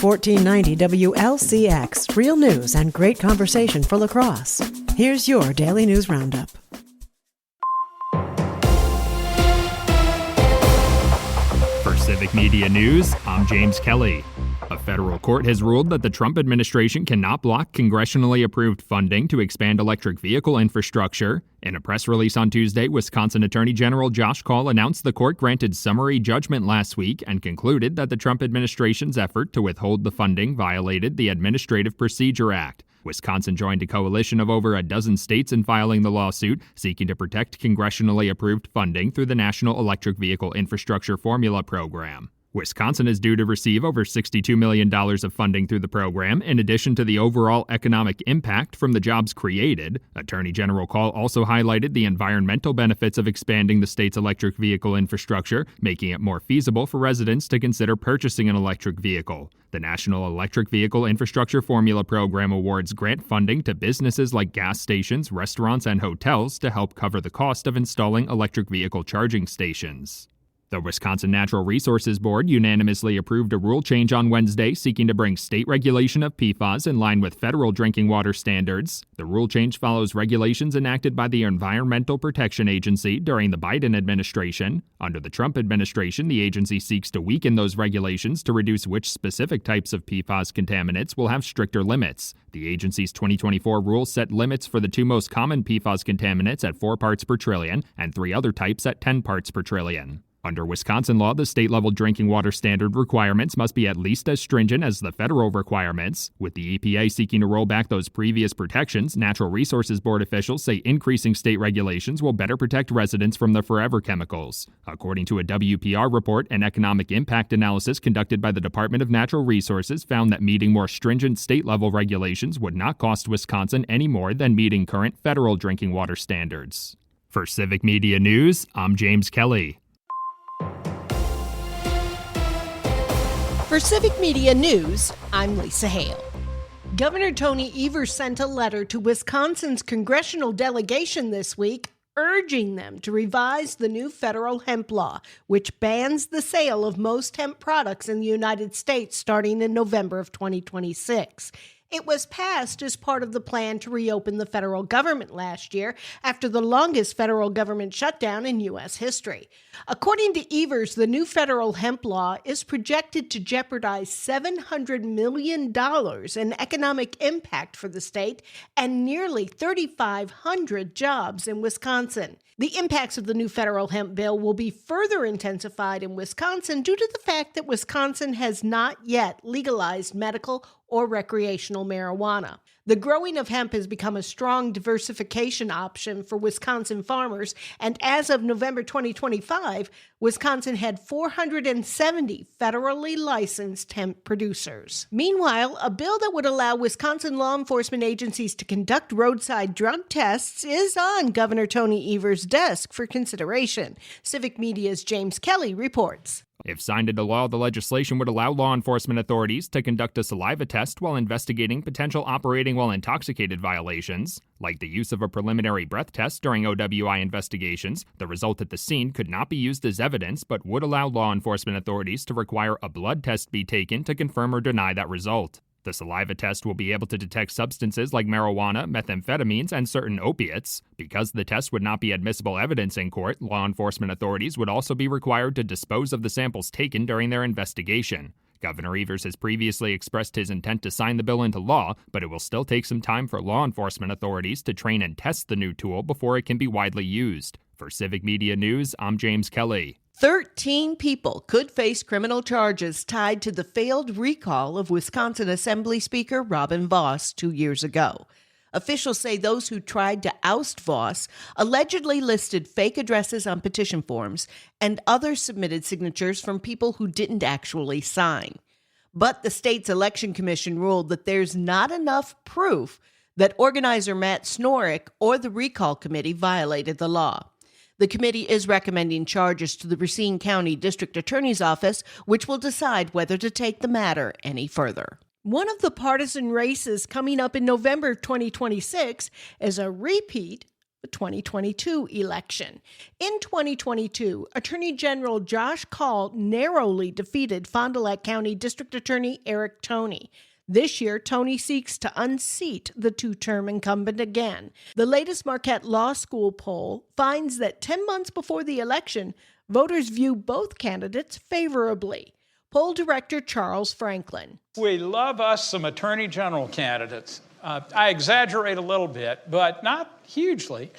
1490 WLCX, real news and great conversation for La Crosse. Here's your daily news roundup. For Civic Media News, I'm James Kelly. A federal court has ruled that the Trump administration cannot block congressionally approved funding to expand electric vehicle infrastructure. In a press release on Tuesday, Wisconsin Attorney General Josh Kaul announced the court granted summary judgment last week and concluded that the Trump administration's effort to withhold the funding violated the Administrative Procedure Act. Wisconsin joined a coalition of over a dozen states in filing the lawsuit, seeking to protect congressionally approved funding through the National Electric Vehicle Infrastructure Formula Program. Wisconsin is due to receive over $62 million of funding through the program, in addition to the overall economic impact from the jobs created. Attorney General Kaul also highlighted the environmental benefits of expanding the state's electric vehicle infrastructure, making it more feasible for residents to consider purchasing an electric vehicle. The National Electric Vehicle Infrastructure Formula Program awards grant funding to businesses like gas stations, restaurants, and hotels to help cover the cost of installing electric vehicle charging stations. The Wisconsin Natural Resources Board unanimously approved a rule change on Wednesday seeking to bring state regulation of PFAS in line with federal drinking water standards. The rule change follows regulations enacted by the Environmental Protection Agency during the Biden administration. Under the Trump administration, the agency seeks to weaken those regulations to reduce which specific types of PFAS contaminants will have stricter limits. The agency's 2024 rule set limits for the two most common PFAS contaminants at 4 parts per trillion and 3 other types at 10 parts per trillion. Under Wisconsin law, the state-level drinking water standard requirements must be at least as stringent as the federal requirements. With the EPA seeking to roll back those previous protections, Natural Resources Board officials say increasing state regulations will better protect residents from the forever chemicals. According to a WPR report, an economic impact analysis conducted by the Department of Natural Resources found that meeting more stringent state-level regulations would not cost Wisconsin any more than meeting current federal drinking water standards. For Civic Media News, I'm James Kelly. For Civic Media News, I'm Lisa Hale. Governor Tony Evers sent a letter to Wisconsin's congressional delegation this week urging them to revise the new federal hemp law, which bans the sale of most hemp products in the United States starting in November of 2026. It was passed as part of the plan to reopen the federal government last year after the longest federal government shutdown in U.S. history. According to Evers, the new federal hemp law is projected to jeopardize $700 million in economic impact for the state and nearly 3,500 jobs in Wisconsin. The impacts of the new federal hemp bill will be further intensified in Wisconsin due to the fact that Wisconsin has not yet legalized medical or recreational marijuana. The growing of hemp has become a strong diversification option for Wisconsin farmers, and as of November 2025, Wisconsin had 470 federally licensed hemp producers. Meanwhile, a bill that would allow Wisconsin law enforcement agencies to conduct roadside drug tests is on Governor Tony Evers' desk for consideration. Civic Media's James Kelly reports. If signed into law, the legislation would allow law enforcement authorities to conduct a saliva test while investigating potential operating while intoxicated violations. Like the use of a preliminary breath test during OWI investigations, the result at the scene could not be used as evidence, but would allow law enforcement authorities to require a blood test be taken to confirm or deny that result. The saliva test will be able to detect substances like marijuana, methamphetamines, and certain opiates. Because the test would not be admissible evidence in court, law enforcement authorities would also be required to dispose of the samples taken during their investigation. Governor Evers has previously expressed his intent to sign the bill into law, but it will still take some time for law enforcement authorities to train and test the new tool before it can be widely used. For Civic Media News, I'm James Kelly. 13 people could face criminal charges tied to the failed recall of Wisconsin Assembly Speaker Robin Vos 2 years ago. Officials say those who tried to oust Vos allegedly listed fake addresses on petition forms, and others submitted signatures from people who didn't actually sign. But the state's election commission ruled that there's not enough proof that organizer Matt Snorek or the recall committee violated the law. The committee is recommending charges to the Racine County District Attorney's Office, which will decide whether to take the matter any further. One of the partisan races coming up in November 2026 is a repeat the 2022 election. In 2022, Attorney General Josh Kaul narrowly defeated Fond du Lac County District Attorney Eric Toney. This year, Toney seeks to unseat the two-term incumbent again. The latest Marquette Law School poll finds that 10 months before the election, voters view both candidates favorably. Poll director Charles Franklin. We love us some Attorney General candidates. I exaggerate a little bit, but not hugely.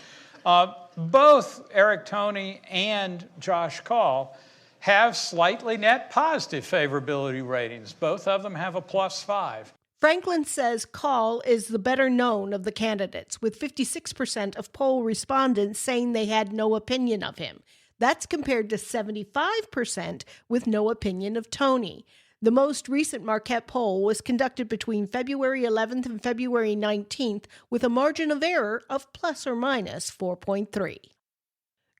Both Eric Toney and Josh Kaul have slightly net positive favorability ratings. Both of them have a +5. Franklin says Kaul is the better known of the candidates, with 56% of poll respondents saying they had no opinion of him. That's compared to 75% with no opinion of Toney. The most recent Marquette poll was conducted between February 11th and February 19th with a margin of error of plus or minus 4.3.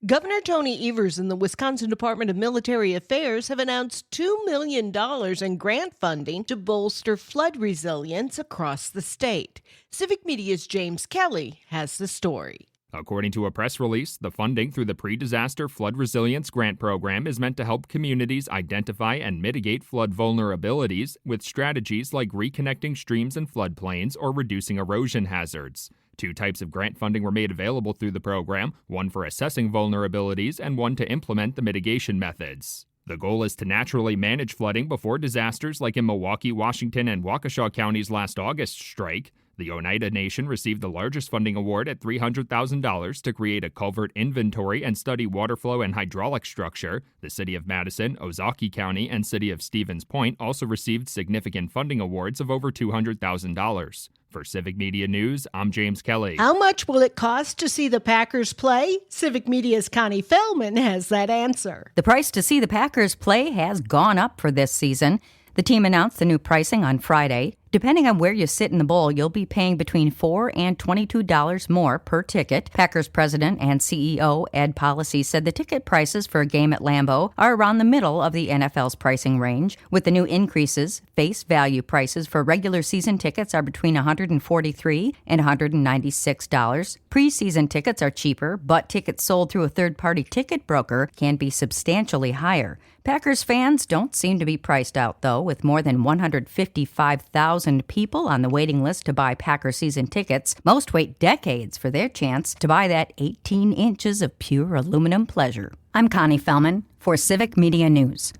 Governor Tony Evers and the Wisconsin Department of Military Affairs have announced $2 million in grant funding to bolster flood resilience across the state. Civic Media's James Kelly has the story. According to a press release, the funding through the Pre-Disaster Flood Resilience Grant Program is meant to help communities identify and mitigate flood vulnerabilities with strategies like reconnecting streams and floodplains or reducing erosion hazards. 2 types of grant funding were made available through the program, one for assessing vulnerabilities and one to implement the mitigation methods. The goal is to naturally manage flooding before disasters like in Milwaukee, Washington, and Waukesha counties last August strike. The Oneida Nation received the largest funding award at $300,000 to create a culvert inventory and study water flow and hydraulic structure. The City of Madison, Ozaukee County, and City of Stevens Point also received significant funding awards of over $200,000. For Civic Media News, I'm James Kelly. How much will it cost to see the Packers play? Civic Media's Connie Feldman has that answer. The price to see the Packers play has gone up for this season. The team announced the new pricing on Friday. Depending on where you sit in the bowl, you'll be paying between $4 and $22 more per ticket. Packers president and CEO Ed Policy said the ticket prices for a game at Lambeau are around the middle of the NFL's pricing range. With the new increases, face value prices for regular season tickets are between $143 and $196. Preseason tickets are cheaper, but tickets sold through a third-party ticket broker can be substantially higher. Packers fans don't seem to be priced out, though, with more than 155,000 people on the waiting list to buy Packer season tickets. Most wait decades for their chance to buy that 18 inches of pure aluminum pleasure. I'm Connie Feldman for Civic Media News.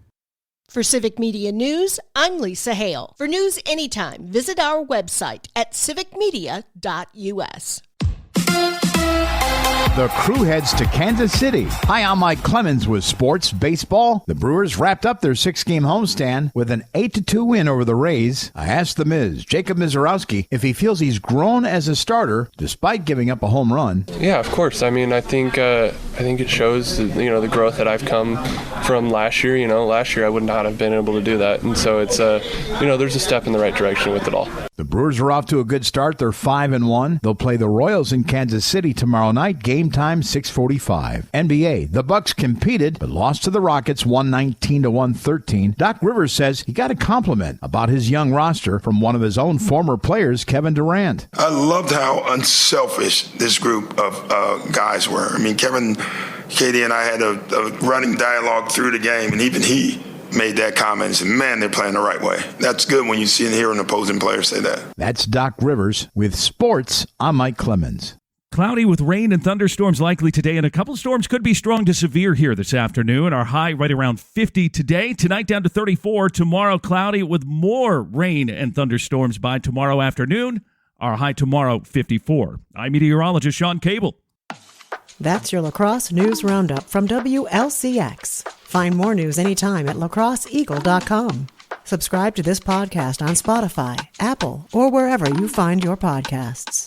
For Civic Media News, I'm Lisa Hale. For news anytime, visit our website at civicmedia.us. The Crew heads to Kansas City. Hi, I'm Mike Clemens with Sports Baseball. The Brewers wrapped up their 6-game homestand with an 8-2 win over the Rays. I asked the Miz, Jacob Mizorowski, if he feels he's grown as a starter despite giving up a home run. Yeah, of course. I mean, I think it shows the growth that I've come from last year. Last year I would not have been able to do that, and so it's there's a step in the right direction with it all. The Brewers are off to a good start. They're 5-1. They'll play the Royals in Kansas City tomorrow night. Game time 6:45. NBA. The Bucks competed but lost to the Rockets 119-113. Doc Rivers says he got a compliment about his young roster from one of his own former players, Kevin Durant. I loved how unselfish this group of guys were. I mean, Kevin, Katie, and I had a running dialogue through the game, and even he made that comment and said, man, they're playing the right way. That's good when you see and hear an opposing player say that. That's Doc Rivers. With sports, I'm Mike Clemens. Cloudy with rain and thunderstorms likely today, and a couple storms could be strong to severe here this afternoon. Our high right around 50 today. Tonight down to 34. Tomorrow cloudy with more rain and thunderstorms by tomorrow afternoon. Our high tomorrow 54. I'm meteorologist Sean Cable. That's your La Crosse News Roundup from WLCX. Find more news anytime at lacrosseeagle.com. Subscribe to this podcast on Spotify, Apple, or wherever you find your podcasts.